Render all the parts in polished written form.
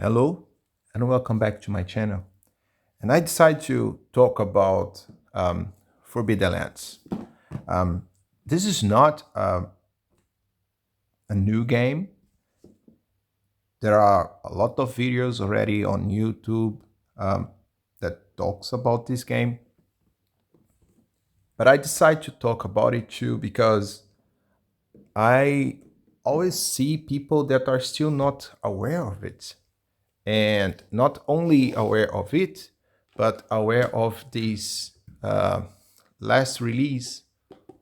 Hello and welcome back to my channel. And I decided to talk about Forbidden Lands. This is not a new game. There are a lot of videos already on YouTube that talks about this game. But I decided to talk about it too because I always see people that are still not aware of it. And not only aware of it, but aware of this last release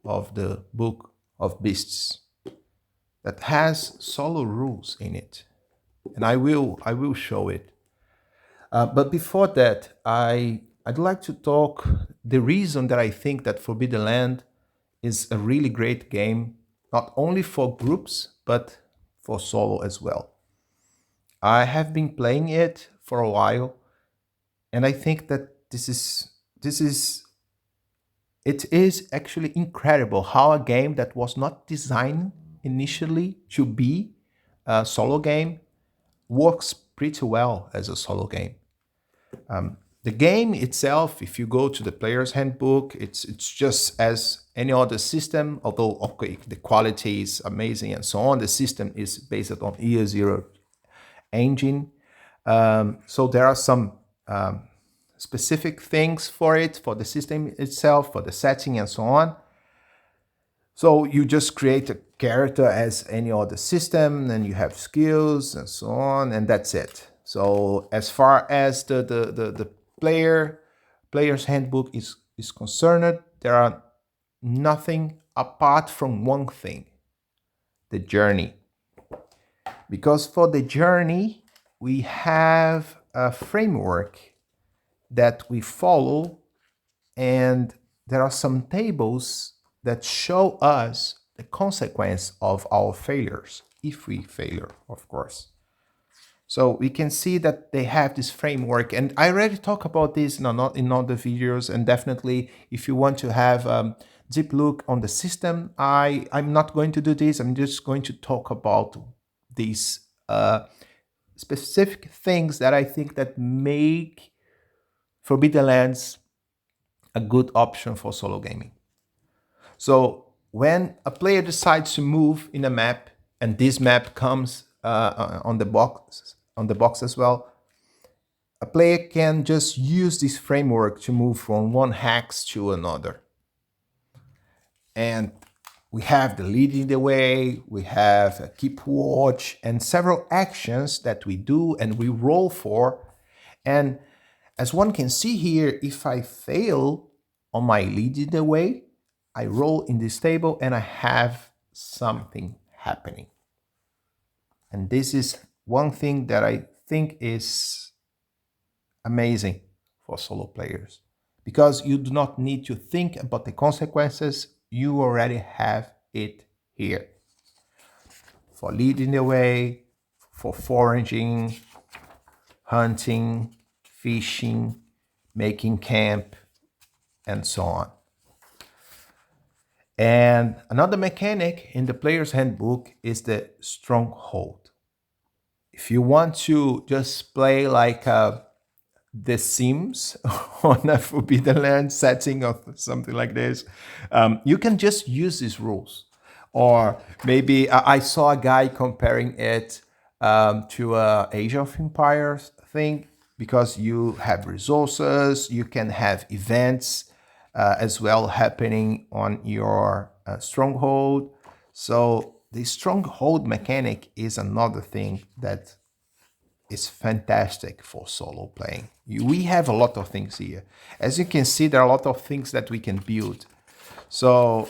of the Book of Beasts that has solo rules in it, and I will show it. But before that, I'd like to talk the reason that I think that Forbidden Land is a really great game, not only for groups but for solo as well. I have been playing it for a while, and I think that this is it is actually incredible how a game that was not designed initially to be a solo game works pretty well as a solo game. The game itself, if you go to the player's handbook, it's just as any other system. Although okay, the quality is amazing and so on. The system is based on Year Zero engine, so there are some specific things for it, for the system itself, for the setting and so on. So you just create a character as any other system, and you have skills and so on, and that's it. So as far as the player's handbook is concerned, there are nothing apart from one thing: the journey. Because for the journey, we have a framework that we follow, and there are some tables that show us the consequence of our failures, if we fail, of course. So we can see that they have this framework, and I already talked about this in other videos. And definitely, if you want to have deep look on the system, I'm not going to do this. I'm just going to talk about these specific things that I think that make Forbidden Lands a good option for solo gaming. So when a player decides to move in a map, and this map comes on the box as well, a player can just use this framework to move from one hex to another. And we have the leading the way, we have a keep watch, and several actions that we do and we roll for. And as one can see here, if I fail on my leading the way, I roll in this table and I have something happening. And this is one thing that I think is amazing for solo players, because you do not need to think about the consequences. You already have it here. For leading the way, for foraging, hunting, fishing, making camp, and so on. And another mechanic in the player's handbook is the stronghold. If you want to just play like The Sims on a Forbidden Land setting or something like this, you can just use these rules. Or maybe I saw a guy comparing it to a Age of Empires thing, because you have resources, you can have events as well happening on your stronghold. So the stronghold mechanic is another thing that is fantastic for solo playing. We have a lot of things here. As you can see, there are a lot of things that we can build. So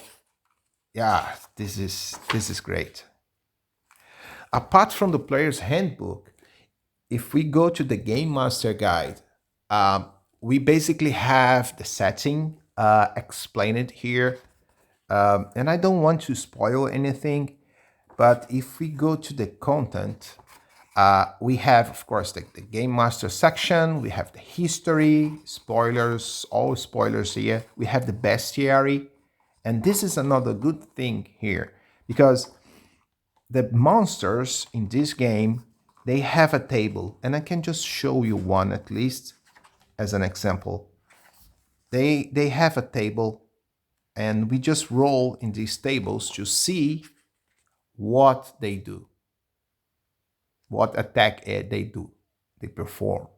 yeah, this is great. Apart from the player's handbook, if we go to the Game Master Guide, we basically have the setting explained here. And I don't want to spoil anything, but if we go to the content, we have, of course, the Game Master section. We have the history, spoilers, all spoilers here. We have the bestiary. And this is another good thing here, because the monsters in this game they have a table, and I can just show you one at least as an example. They have a table, and we just roll in these tables to see what they do, what attack they do, they perform.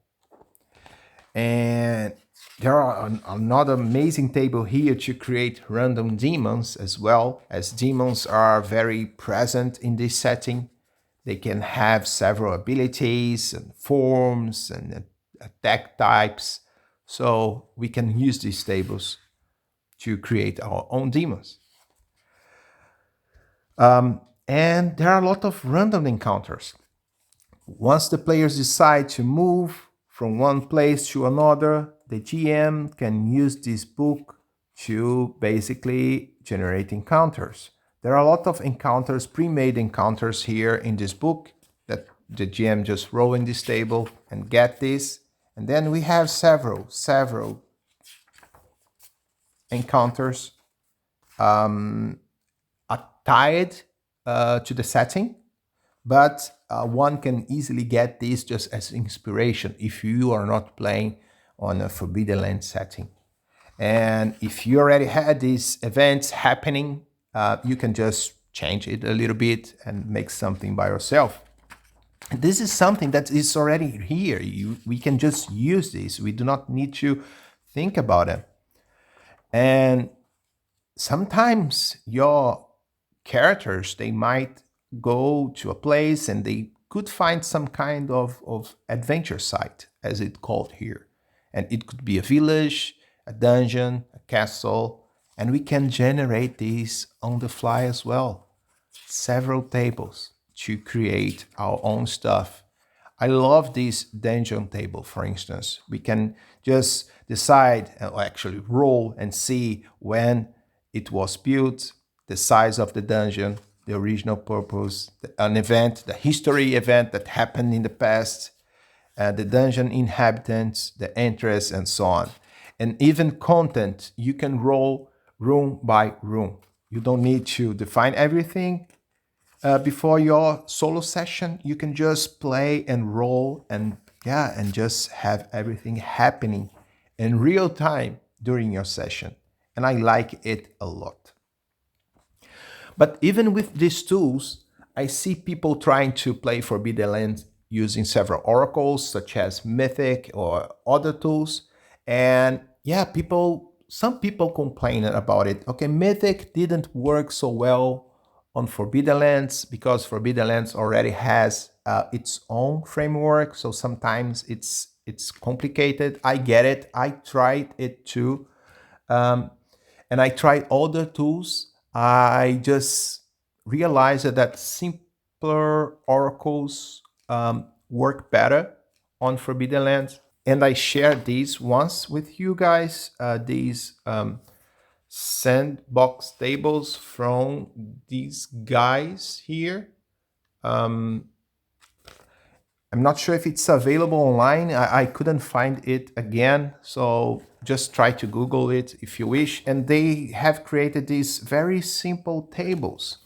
And there are another amazing table here to create random demons as well, as demons are very present in this setting. They can have several abilities and forms and attack types. So we can use these tables to create our own demons. And there are a lot of random encounters. Once the players decide to move from one place to another, the GM can use this book to basically generate encounters. There are a lot of encounters, pre-made encounters here in this book that the GM just roll in this table and get this. And then we have several encounters tied to the setting, but one can easily get this just as inspiration if you are not playing on a Forbidden Land setting. And if you already had these events happening, you can just change it a little bit and make something by yourself. This is something that is already here. We can just use this. We do not need to think about it. And sometimes your characters, they might go to a place and they could find some kind of adventure site, as it's called here. And it could be a village, a dungeon, a castle, and we can generate these on the fly as well. Several tables to create our own stuff. I love this dungeon table, for instance. We can just decide, or actually roll and see when it was built, the size of the dungeon, the original purpose, an event, the history event that happened in the past, the dungeon inhabitants, the entrance, and so on. And even content, you can roll room by room. You don't need to define everything before your solo session. You can just play and roll and just have everything happening in real time during your session. And I like it a lot. But even with these tools, I see people trying to play Forbidden Lands using several oracles, such as Mythic or other tools. And some people complain about it. Okay, Mythic didn't work so well on Forbidden Lands because Forbidden Lands already has its own framework. So sometimes it's complicated. I get it. I tried it too. And I tried other tools. I just realized that simpler oracles work better on Forbidden Lands. And I shared these once with you guys, these sandbox tables from these guys here. I'm not sure if it's available online. I couldn't find it again, so just try to Google it if you wish. And they have created these very simple tables.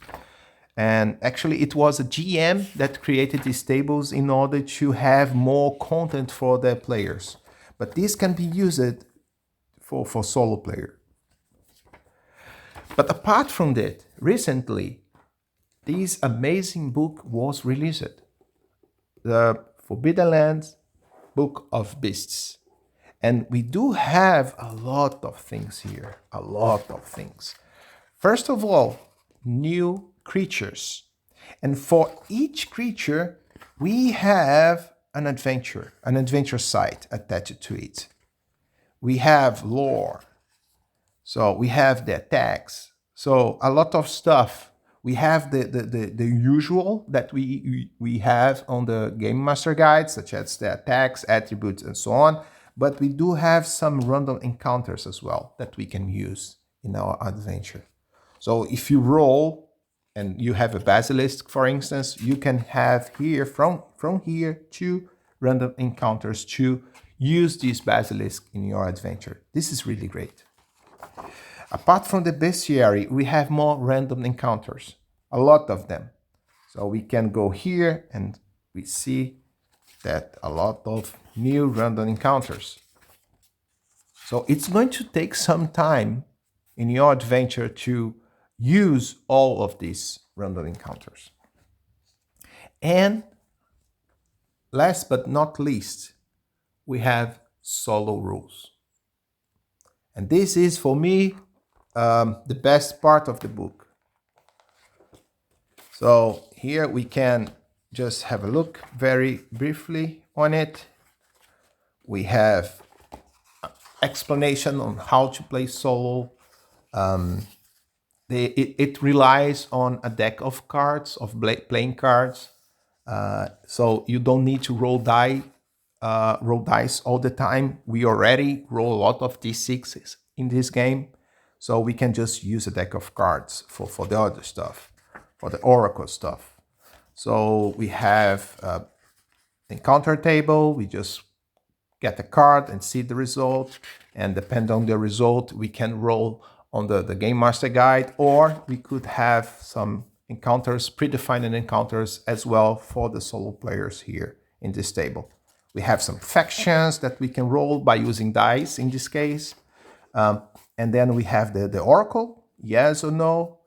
And actually, it was a GM that created these tables in order to have more content for their players. But this can be used for solo player. But apart from that, recently, this amazing book was released. The Forbidden Lands Book of Beasts. And we do have a lot of things here, a lot of things. First of all, new creatures. And for each creature, we have an adventure site attached to it. We have lore. So we have the attacks. So a lot of stuff. We have the usual that we have on the Game Master Guide, such as the attacks, attributes, and so on. But we do have some random encounters as well that we can use in our adventure. So if you roll and you have a basilisk, for instance, you can have here from here 2 random encounters to use this basilisk in your adventure. This is really great. Apart from the bestiary, we have more random encounters, a lot of them. So we can go here and we see that a lot of new random encounters. So it's going to take some time in your adventure to use all of these random encounters. And last but not least, we have solo rules. And this is, for me, the best part of the book. So here we can just have a look very briefly on it. We have explanation on how to play solo. It relies on a deck of cards, of playing cards. So you don't need to roll dice all the time. We already roll a lot of d6s in this game, so we can just use a deck of cards for the other stuff, for the oracle stuff. So we have encounter table. We just get the card and see the result, and depending on the result, we can roll on the Game Master Guide, or we could have some encounters, predefined encounters as well for the solo players here in this table. We have some factions that we can roll by using dice in this case. And then we have the oracle, yes or no,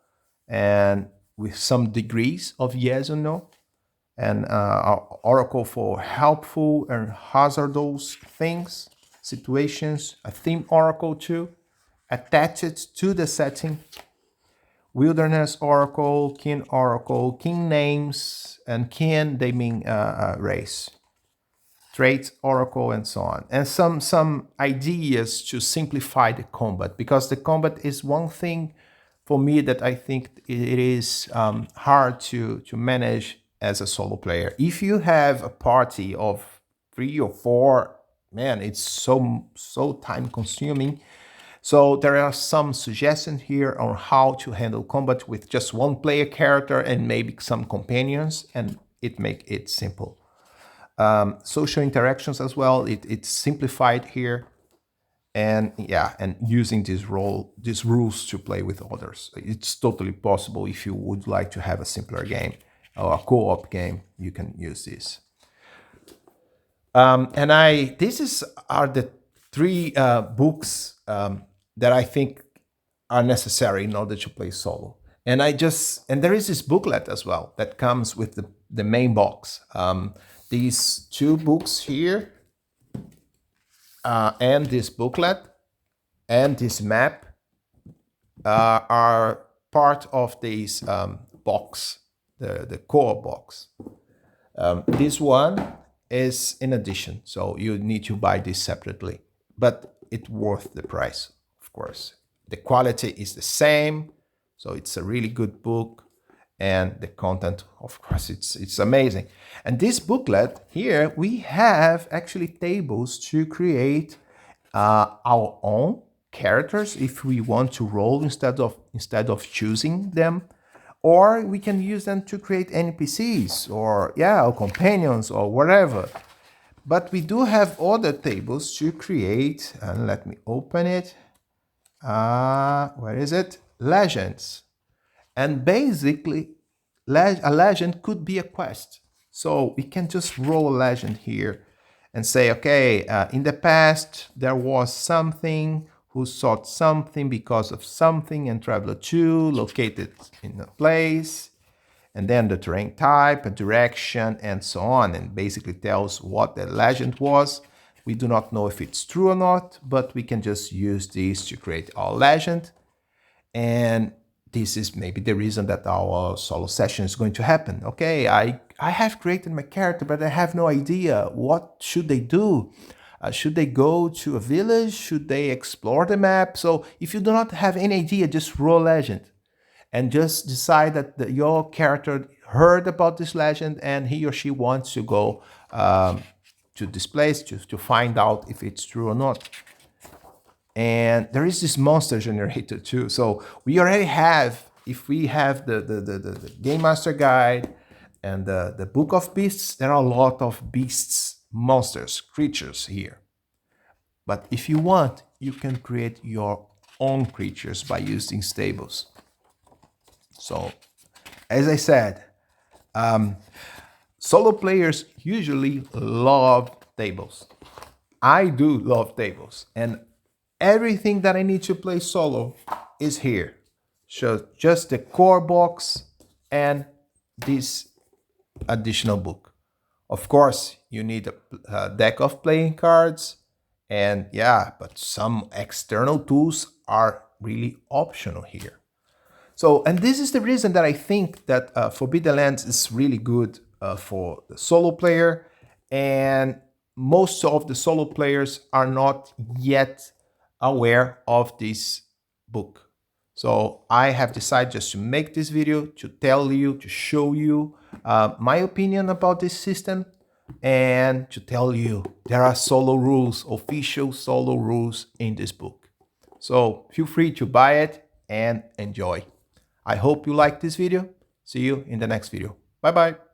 and with some degrees of yes or no. And our oracle for helpful and hazardous things, situations, a theme oracle too, attached to the setting. Wilderness oracle, king names, and kin, they mean race. Trait oracle, and so on. And some ideas to simplify the combat, because the combat is one thing for me that I think it is hard to manage as a solo player. If you have a party of 3 or 4, man, it's so time consuming. So there are some suggestions here on how to handle combat with just one player character and maybe some companions, and it make it simple. Social interactions as well, it's simplified here. And yeah, and using these rules to play with others. It's totally possible. If you would like to have a simpler game or a co-op game, you can use this. These are the 3 books that I think are necessary in order to play solo. And there is this booklet as well that comes with the main box. These 2 books here, and this booklet, and this map are part of this box, the core box. This one is in addition, so you need to buy this separately, but it's worth the price, of course. The quality is the same, so it's a really good book, and the content, of course, it's amazing. And this booklet here, we have actually tables to create our own characters if we want to roll instead of choosing them, or we can use them to create NPCs or companions or whatever. But we do have other tables to create, and let me open it. Where is it? Legends. And basically, a legend could be a quest. So we can just roll a legend here and say, okay, in the past, there was something who sought something because of something, and traveler 2 located in a place, and then the terrain type, a direction, and so on, and basically tells what the legend was. We do not know if it's true or not, but we can just use this to create our legend. And this is maybe the reason that our solo session is going to happen. Okay, I have created my character, but I have no idea. What should they do? Should they go to a village? Should they explore the map? So if you do not have any idea, just roll legend. And just decide that your character heard about this legend and he or she wants to go to this place to find out if it's true or not. And there is this monster generator too. So we already have, if we have the Game Master Guide and the Book of Beasts, there are a lot of beasts, monsters, creatures here. But if you want, you can create your own creatures by using stables. So, as I said, Solo players usually love tables. I do love tables, and everything that I need to play solo is here. So just the core box and this additional book. Of course, you need a deck of playing cards, and yeah, but some external tools are really optional here. So, and this is the reason that I think that Forbidden Lands is really good for the solo player, and most of the solo players are not yet aware of this book. So I have decided just to make this video to tell you, to show you my opinion about this system, and to tell you there are solo rules, official solo rules in this book. So feel free to buy it and enjoy. I hope you liked this video. See you in the next video. Bye bye.